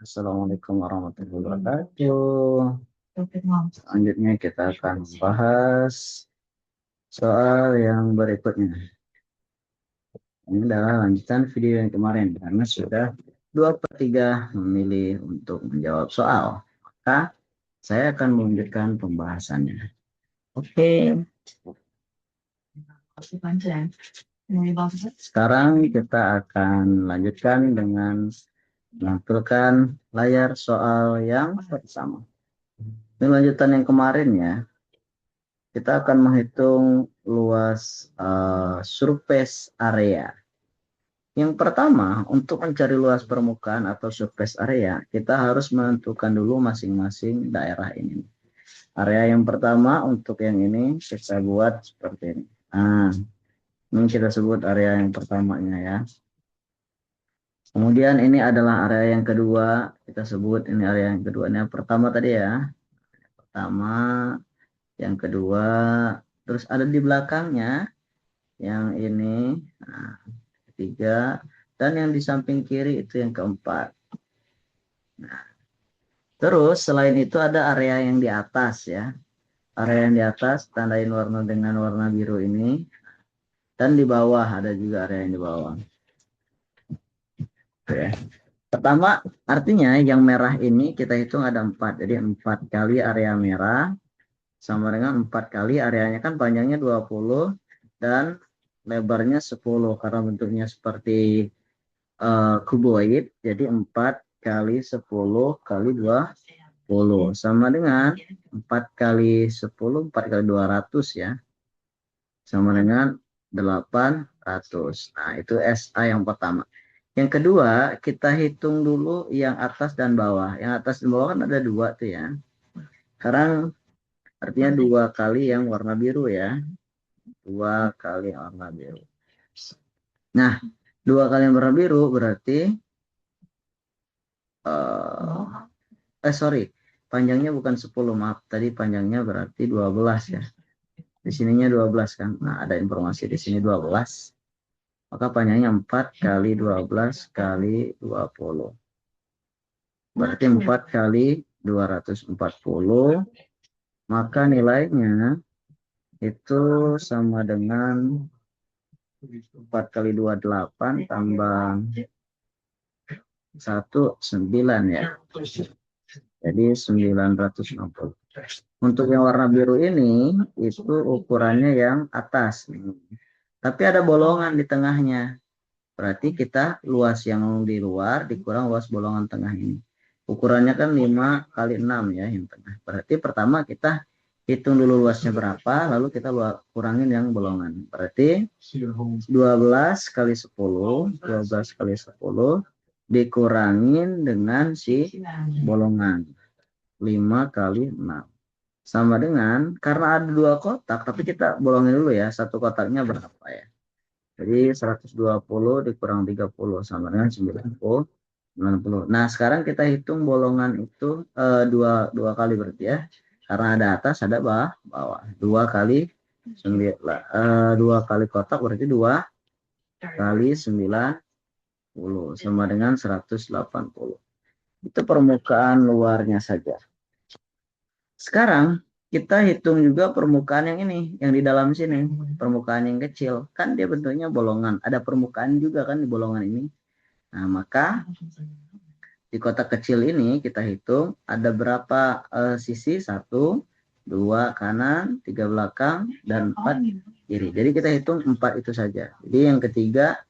Assalamualaikum warahmatullahi wabarakatuh. Selanjutnya kita akan membahas soal yang berikutnya. Ini adalah lanjutan video yang kemarin karena sudah 2/3 memilih untuk menjawab soal. Maka saya akan melanjutkan pembahasannya. Oke. Sekarang kita akan lanjutkan dengan menampilkan layar soal yang pertama. Ini lanjutan yang kemarin ya. Kita akan menghitung luas surface area. Yang pertama, untuk mencari luas permukaan atau surface area, kita harus menentukan dulu masing-masing daerah ini. Area yang pertama untuk yang ini kita buat seperti ini. Nah, ini kita sebut area yang pertamanya ya. Kemudian ini adalah area yang kedua, kita sebut ini area yang kedua. Ini yang pertama tadi ya. Pertama, yang kedua, terus ada di belakangnya yang ini, nah, ketiga, dan yang di samping kiri itu yang keempat. Nah, terus selain itu ada area yang di atas ya. Area yang di atas tandain warna dengan warna biru ini, dan di bawah ada juga area yang di bawah. Oke. Pertama, artinya yang merah ini kita hitung ada 4. Jadi 4 kali area merah sama dengan 4 kali areanya kan panjangnya 20 dan lebarnya 10 karena bentuknya seperti kuboid. Jadi 4 kali 10 kali 20 sama dengan 4 kali 10, 4 kali 200 ya. Sama dengan 800. Nah, itu SA yang pertama. Yang kedua, kita hitung dulu yang atas dan bawah. Yang atas dan bawah kan ada 2 tuh ya. Sekarang artinya 2 kali yang warna biru ya. 2 kali warna biru. Nah, 2 kali yang warna biru berarti sorry, panjangnya bukan 10, maaf. Tadi panjangnya berarti 12 ya. Di sininya 12 kan. Nah, ada informasi di sini 12. Maka panjangnya 4 kali 12 kali 20. Berarti 4 kali 240. Maka nilainya itu sama dengan 4 kali 28 tambah 1, 9 ya. Jadi 960. Untuk yang warna biru ini, itu ukurannya yang atas. Tapi ada bolongan di tengahnya. Berarti kita luas yang di luar dikurang luas bolongan tengah ini. Ukurannya kan 5 kali 6 ya yang tengah. Berarti pertama kita hitung dulu luasnya berapa, lalu kita kurangin yang bolongan. Berarti 12 kali 10, 12 kali 10 dikurangin dengan si bolongan. 5 kali 6. Sama dengan, karena ada 2 kotak, tapi kita bolongin dulu ya, satu kotaknya berapa ya. Jadi 120 dikurang 30 sama dengan 90. Nah, sekarang kita hitung bolongan itu dua kali berarti ya. Karena ada atas, ada bawah. 2 kali 2 kali kotak berarti 2 kali 90 sama dengan 180. Itu permukaan luarnya saja. Sekarang kita hitung juga permukaan yang ini, yang di dalam sini, permukaan yang kecil. Kan dia bentuknya bolongan, ada permukaan juga kan di bolongan ini. Nah, maka di kotak kecil ini kita hitung ada berapa sisi, 1, 2 kanan, 3 belakang, dan 4 kiri. Jadi kita hitung 4 itu saja. Jadi yang ketiga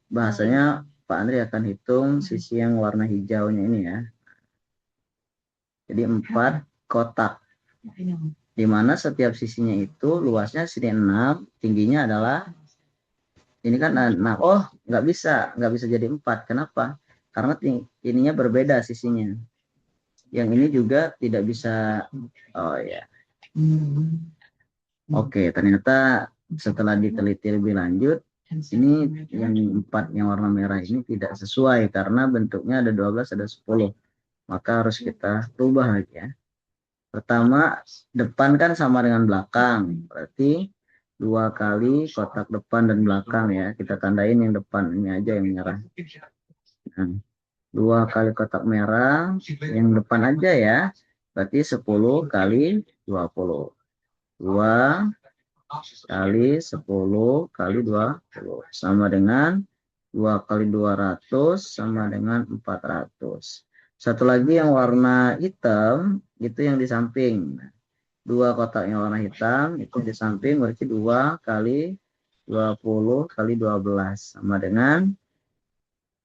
bahasanya Pak Andri akan hitung sisi yang warna hijaunya ini ya. Jadi 4 kotak. Di mana setiap sisinya itu luasnya sini 6, tingginya adalah ini kan 6. Oh, nggak bisa jadi 4. Kenapa? Karena ininya berbeda sisinya. Yang ini juga tidak bisa. Oh ya. Oke, ternyata setelah diteliti lebih lanjut, ini yang 4 yang warna merah ini tidak sesuai karena bentuknya ada 12, ada 10. Maka harus kita rubah lagi ya. Pertama, depan kan sama dengan belakang. Berarti 2 kali kotak depan dan belakang ya. Kita tandain yang depan ini aja yang merah. Nah, 2 kali kotak merah, yang depan aja ya. Berarti 10 kali 20. 2 kali 10 kali 20 sama dengan 2 kali 200 sama dengan 400. Satu lagi yang warna hitam itu yang di samping. 2 kotak yang warna hitam itu di samping, berarti 2 kali 20 kali 12 sama dengan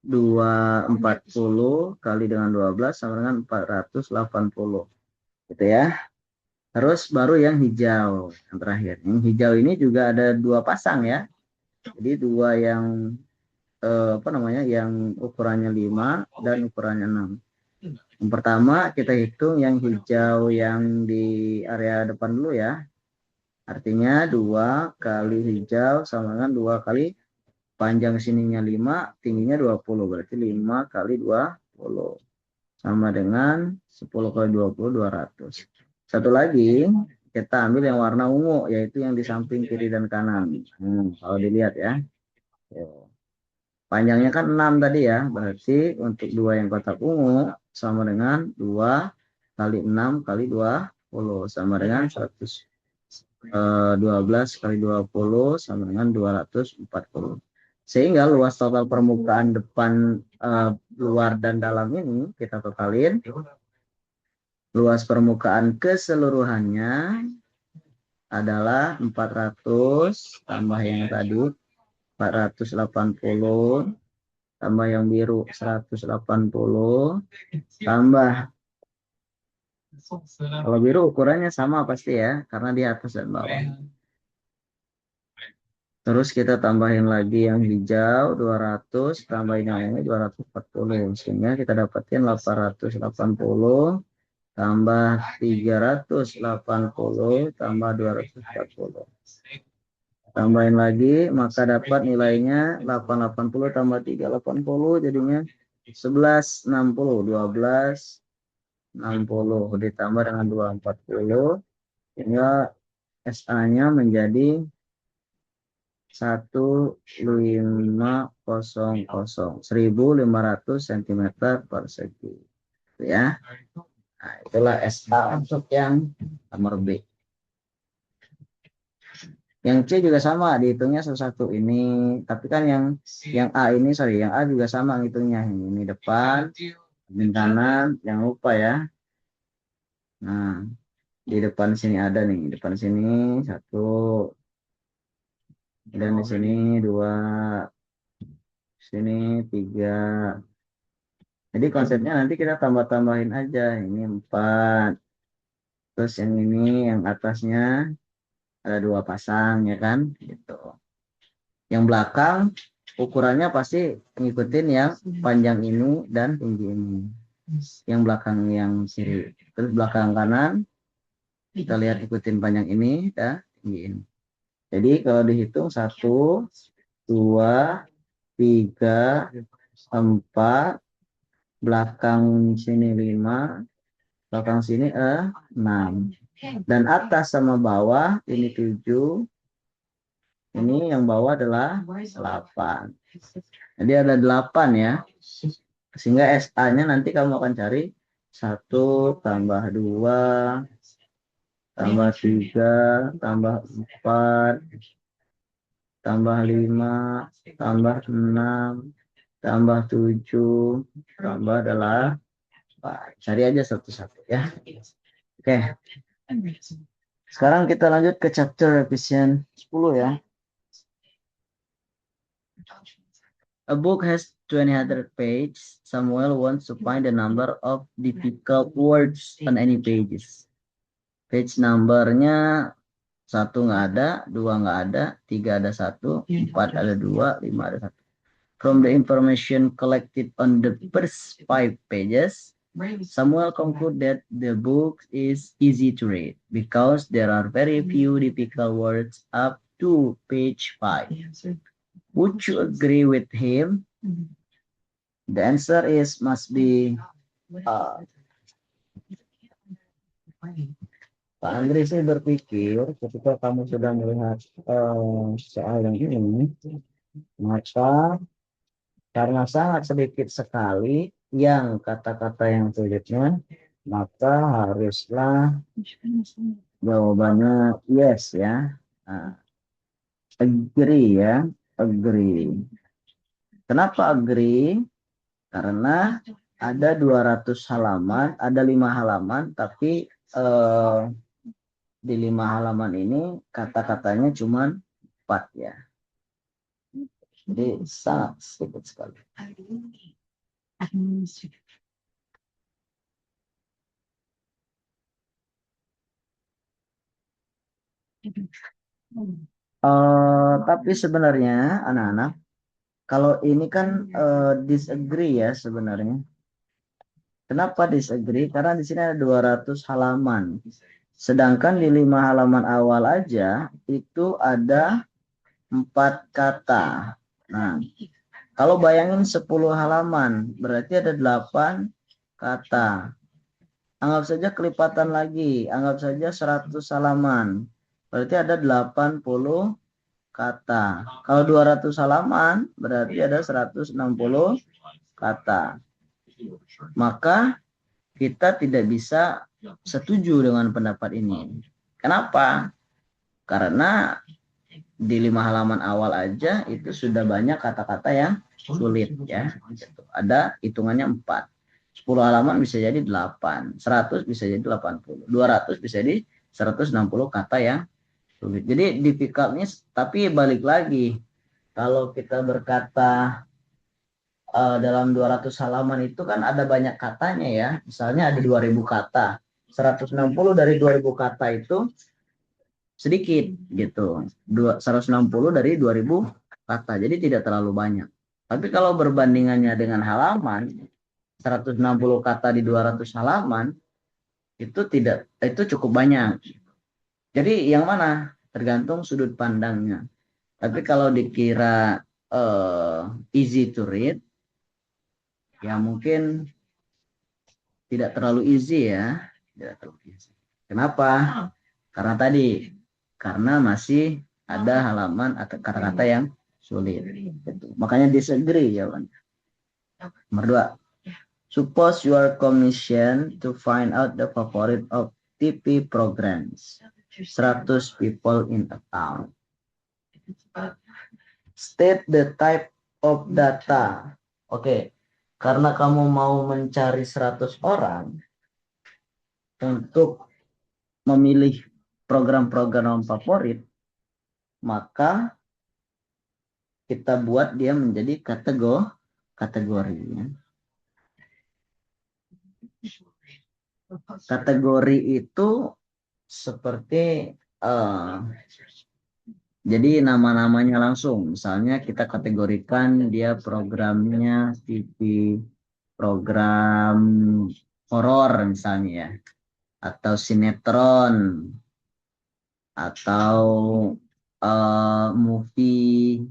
240 kali dengan 12 sama dengan 480 gitu ya. Terus baru yang hijau yang terakhir. Yang hijau ini juga ada 2 pasang ya. Jadi 2 yang apa namanya, yang ukurannya 5 dan ukurannya 6. Yang pertama kita hitung yang hijau yang di area depan dulu ya. Artinya 2 kali hijau sama dengan 2 kali panjang sininya 5, tingginya 20. Berarti 5 kali 20 sama dengan 10 kali 20, 200. Satu lagi kita ambil yang warna ungu, yaitu yang di samping kiri dan kanan. Kalau dilihat ya. Panjangnya kan 6 tadi ya. Berarti untuk 2 yang kotak ungu sama dengan 2 kali 6 kali 20 sama dengan 12 kali 20 sama dengan 240. Sehingga luas total permukaan depan, luar dan dalam ini kita totalin. Luas permukaan keseluruhannya adalah 400 tambah yang tadi 480 tambah yang biru 180 tambah, kalau biru ukurannya sama pasti ya karena di atas dan bawah. Terus kita tambahin lagi yang hijau 200 tambahin yang ini 240 sehingga kita dapatin 880 tambah 380 tambah 240. Tambahin lagi maka dapat nilainya 880 tambah 380 jadinya 1160. 1260 ditambah dengan 240 sehingga SA-nya menjadi 1500 cm persegi ya. Nah, itulah SA untuk yang nomor B. Yang C juga sama, dihitungnya satu-satu ini. Tapi kan yang A ini, sorry, yang A juga sama ngitungnya. Ini depan, ini kanan, jangan lupa ya. Nah, di depan sini ada nih, depan sini 1, dan di sini 2, sini 3. Jadi konsepnya nanti kita tambah-tambahin aja. Ini 4. Terus yang ini, yang atasnya ada 2 pasang, ya kan? Gitu. Yang belakang ukurannya pasti ngikutin yang panjang ini dan tinggi ini. Yang belakang yang kiri. Terus belakang kanan kita lihat ikutin panjang ini dan tinggi ini. Jadi kalau dihitung 1, 2, 3, 4, belakang sini 5, belakang sini 6. Dan atas sama bawah ini 7. Ini yang bawah adalah 8. Jadi ada 8 ya. Sehingga SA-nya nanti kamu akan cari 1 tambah 2 tambah 3 tambah 4 tambah 5 tambah 6 tambah 7 tambah 8. Cari aja satu-satu ya. Oke. Sekarang kita lanjut ke chapter revision 10 ya. A book has 200 pages. Samuel wants to find the number of difficult words on any pages. Page numbernya 1 nggak ada, 2 nggak ada, 3 ada 1, 4 ada 2, 5 ada 1. From the information collected on the first 5 pages, Samuel concluded that the book is easy to read because there are very few difficult words up to page 5. Would you agree with him? The answer is must be Pak Andri sih berpikir ketika kamu sudah melihat soal yang ini, maka karena sangat sedikit sekali yang kata-kata yang sulitnya, maka haruslah jawabannya yes ya. Nah, agree ya, agree. Kenapa agree? Karena ada 200 halaman, ada 5 halaman, tapi di 5 halaman ini kata-katanya cuma 4 ya. Jadi sangat sedikit sekali. Tapi sebenarnya anak-anak, kalau ini kan disagree ya sebenarnya. Kenapa disagree? Karena di sini ada 200 halaman. Sedangkan di 5 halaman awal aja itu ada 4 kata. Nah, kalau bayangin 10 halaman, berarti ada 8 kata. Anggap saja kelipatan lagi, anggap saja 100 halaman. Berarti ada 80 kata. Kalau 200 halaman, berarti ada 160 kata. Maka kita tidak bisa setuju dengan pendapat ini. Kenapa? Karena di 5 halaman awal aja itu sudah banyak kata-kata yang sulit ya. Ada hitungannya 4. 10 halaman bisa jadi 8, 100 bisa jadi 80, 200 bisa jadi 160 kata yang sulit. Jadi difficultnya, tapi balik lagi, kalau kita berkata dalam 200 halaman itu kan ada banyak katanya ya. Misalnya ada 2000 kata. 160 dari 2000 kata itu sedikit gitu. 160 dari 2000 kata. Jadi tidak terlalu banyak. Tapi kalau berbandingannya dengan halaman, 160 kata di 200 halaman itu cukup banyak. Jadi yang mana? Tergantung sudut pandangnya. Tapi kalau dikira easy to read, ya mungkin tidak terlalu easy ya. Tidak terlalu easy. Kenapa? Karena masih ada halaman atau kata-kata yang sulit. Gitu. Makanya disagree jawabannya. Nomor 2. Suppose you are commissioned to find out the favorite of TV programs. 100 people in a town. State the type of data. Oke. Karena kamu mau mencari 100 orang untuk memilih program-program favorit, maka kita buat dia menjadi kategori. Kategori itu seperti jadi nama-namanya langsung. Misalnya kita kategorikan dia programnya TV program horor misalnya ya, atau sinetron, atau movie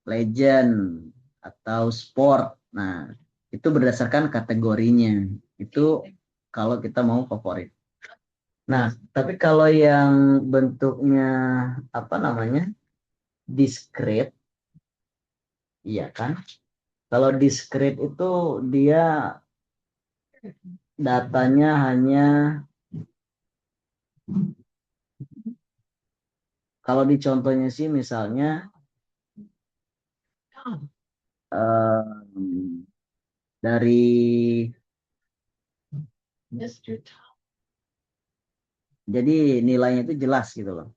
legend, atau sport. Nah, itu berdasarkan kategorinya. Itu kalau kita mau favorit. Nah, tapi kalau yang bentuknya apa namanya? Discrete, iya kan? Kalau discrete itu dia datanya hanya, kalau di contohnya sih misalnya dari jadi nilainya itu jelas gitu loh.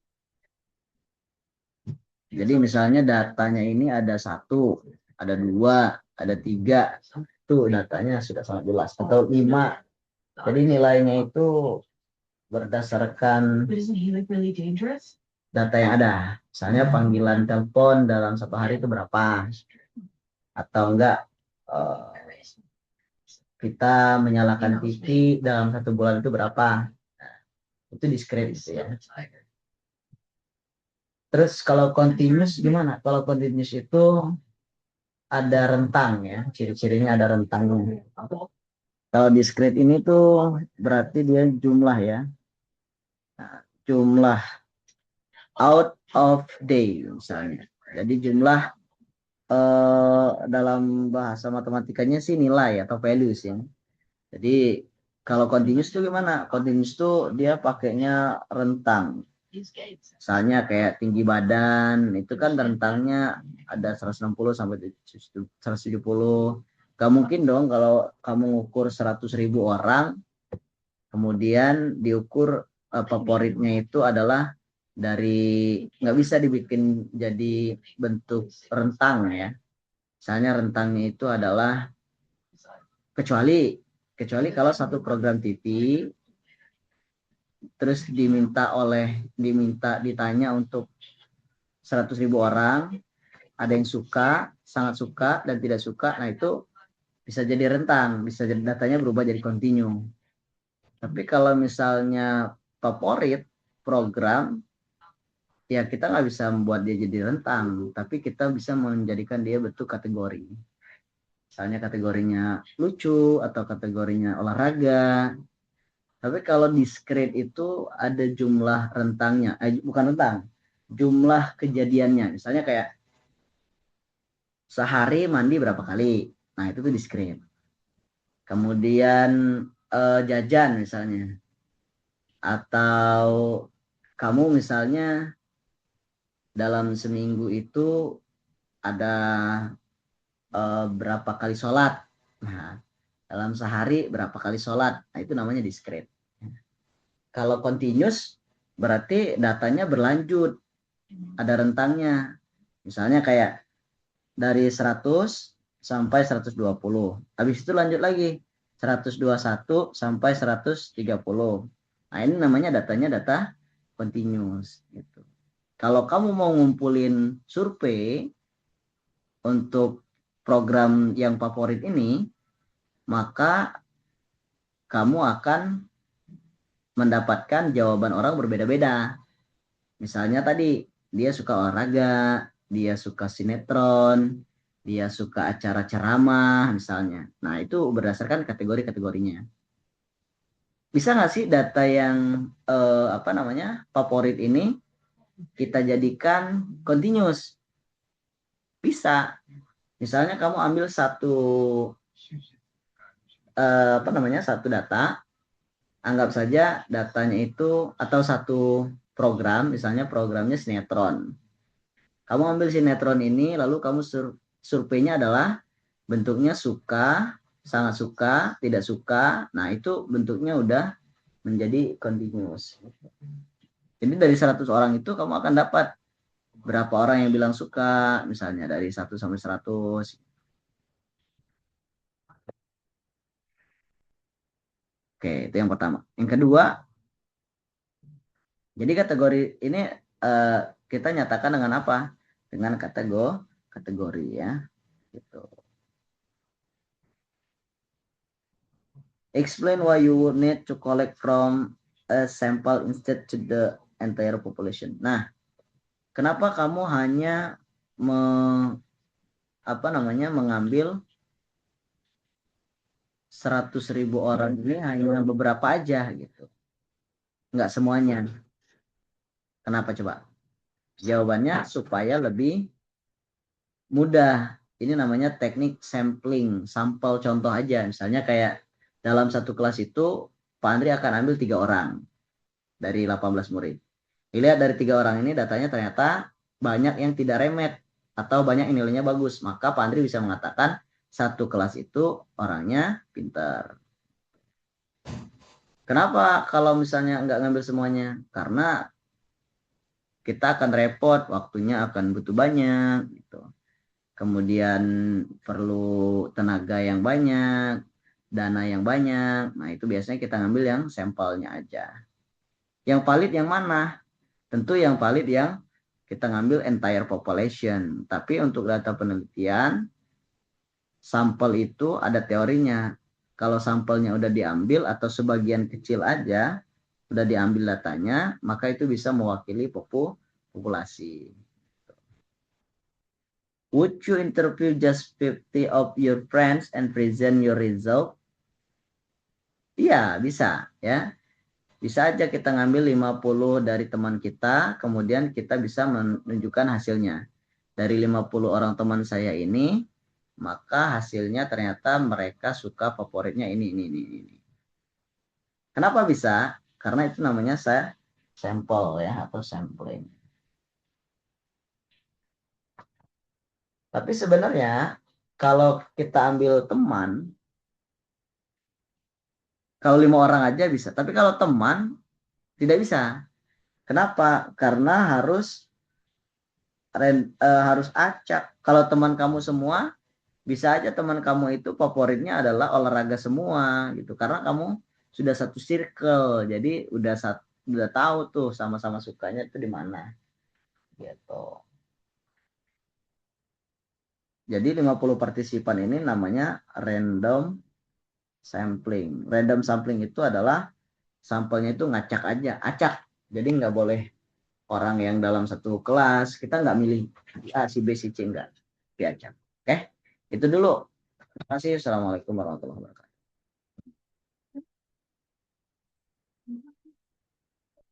Jadi misalnya datanya ini ada 1, ada 2, ada 3, itu datanya sudah sangat jelas. Atau 5. Jadi nilainya itu berdasarkan data yang ada. Misalnya panggilan telepon dalam 1 hari itu berapa. Atau enggak kita menyalakan TV dalam 1 bulan itu berapa. Nah, itu discrete gitu ya. Terus kalau continuous gimana? Kalau continuous itu ada rentang ya, ciri-cirinya ada rentangnya. Kalau discrete ini tuh berarti dia jumlah ya. Nah, jumlah out of day misalnya. Jadi jumlah dalam bahasa matematikanya sih nilai atau values ya. Jadi kalau continuous tuh gimana? Continuous tuh dia pakainya rentang. Misalnya kayak tinggi badan itu kan rentangnya ada 160 sampai 170. Gak mungkin dong kalau kamu ngukur 100.000 orang, kemudian diukur favoritnya itu adalah dari, nggak bisa dibikin jadi bentuk rentang ya. Misalnya rentangnya itu adalah, kecuali kecuali kalau satu program TV terus ditanya untuk 100.000 orang, ada yang suka, sangat suka, dan tidak suka. Nah itu bisa jadi rentang, bisa jadi datanya berubah jadi kontinu. Tapi kalau misalnya favorit program, ya kita nggak bisa membuat dia jadi rentang, tapi kita bisa menjadikan dia bentuk kategori. Misalnya kategorinya lucu atau kategorinya olahraga. Tapi kalau discrete itu ada jumlah rentangnya, bukan rentang, jumlah kejadiannya. Misalnya kayak sehari mandi berapa kali. Nah, itu tuh discrete. Kemudian jajan misalnya. Atau kamu misalnya dalam seminggu itu ada berapa kali sholat. Nah, dalam sehari berapa kali sholat. Nah, itu namanya discrete. Kalau continuous berarti datanya berlanjut. Ada rentangnya. Misalnya kayak dari 100 sampai 120. Habis itu lanjut lagi 121 sampai 130. Nah, ini namanya datanya data continuous gitu. Kalau kamu mau ngumpulin survei untuk program yang favorit ini, maka kamu akan mendapatkan jawaban orang berbeda-beda. Misalnya tadi dia suka olahraga, dia suka sinetron, dia suka acara ceramah misalnya. Nah, itu berdasarkan kategori-kategorinya. Bisa nggak sih data yang favorit ini kita jadikan continuous? Bisa. Misalnya kamu ambil satu data, anggap saja datanya itu, atau satu program, misalnya programnya sinetron. Kamu ambil sinetron ini, lalu kamu surveinya adalah bentuknya suka, sangat suka, tidak suka. Nah, itu bentuknya udah menjadi continuous. Jadi dari 100 orang itu kamu akan dapat berapa orang yang bilang suka, misalnya dari 1 sampai 100. Oke, itu yang pertama. Yang kedua, jadi kategori ini kita nyatakan dengan apa? Dengan kategori ya. Gitu. Explain why you would need to collect from a sample instead to the entire population. Nah, kenapa kamu hanya mengambil 100.000 orang ini hanya beberapa aja gitu, nggak semuanya? Kenapa coba? Jawabannya supaya lebih mudah. Ini namanya teknik sampling, sampel contoh aja. Misalnya kayak dalam satu kelas itu Pak Andri akan ambil 3 orang dari 18 murid. Dilihat dari 3 orang ini datanya ternyata banyak yang tidak remet atau banyak yang nilainya bagus. Maka Pak Andri bisa mengatakan satu kelas itu orangnya pintar. Kenapa kalau misalnya nggak ngambil semuanya? Karena kita akan repot, waktunya akan butuh banyak gitu. Kemudian perlu tenaga yang banyak, dana yang banyak. Nah, itu biasanya kita ngambil yang sampelnya aja. Yang valid yang mana? Tentu yang valid yang kita ngambil entire population. Tapi untuk data penelitian, sampel itu ada teorinya. Kalau sampelnya udah diambil atau sebagian kecil aja udah diambil datanya, maka itu bisa mewakili populasi. Would you interview just 50 of your friends and present your result? Iya, bisa ya. Bisa aja kita ngambil 50 dari teman kita, kemudian kita bisa menunjukkan hasilnya. dari 50 orang teman saya ini, maka hasilnya ternyata mereka suka favoritnya ini. Kenapa bisa? Karena itu namanya saya sampel ya atau sampling. Tapi sebenarnya kalau kita ambil teman, kalau 5 orang aja bisa. Tapi kalau teman tidak bisa. Kenapa? Karena harus acak. Kalau teman kamu semua, bisa aja teman kamu itu favoritnya adalah olahraga semua gitu. Karena kamu sudah satu circle. Jadi udah tahu tuh sama-sama sukanya itu di mana. Gitu. Jadi 50 partisipan ini namanya random sampling. Random sampling itu adalah sampelnya itu ngacak aja, acak. Jadi nggak boleh orang yang dalam satu kelas, kita nggak milih A, si B, si C, nggak. Diacak. Oke, itu dulu. Terima kasih. Assalamualaikum warahmatullahi wabarakatuh.